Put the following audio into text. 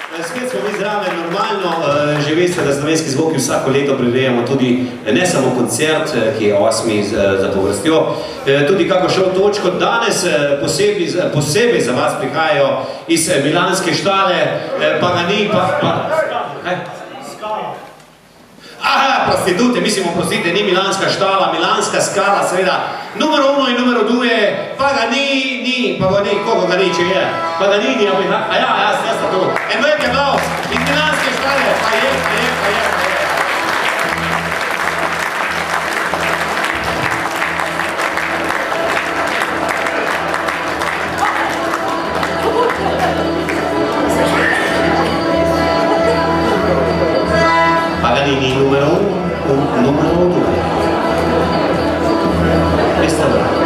Spet smo mi zraven, normalno, že veste, da Slovenski zvoki vsako leto prirejamo tudi ne samo koncert, ki je 8. zapovrstjo, tudi kako šel točko. Danes posebej za vas prihajajo iz milanske štale, Pagani, Aha, prostitute, mislimo, prostite, ni milanska štala, milanska skala, seveda, numero 1 in numero 2, Paganini, koliko ga ni, če je? Paganini, a ja, sta to. En velik aplauz iz milanske štale, pa je. Paganini numero 1, numero 2. Questa è brava.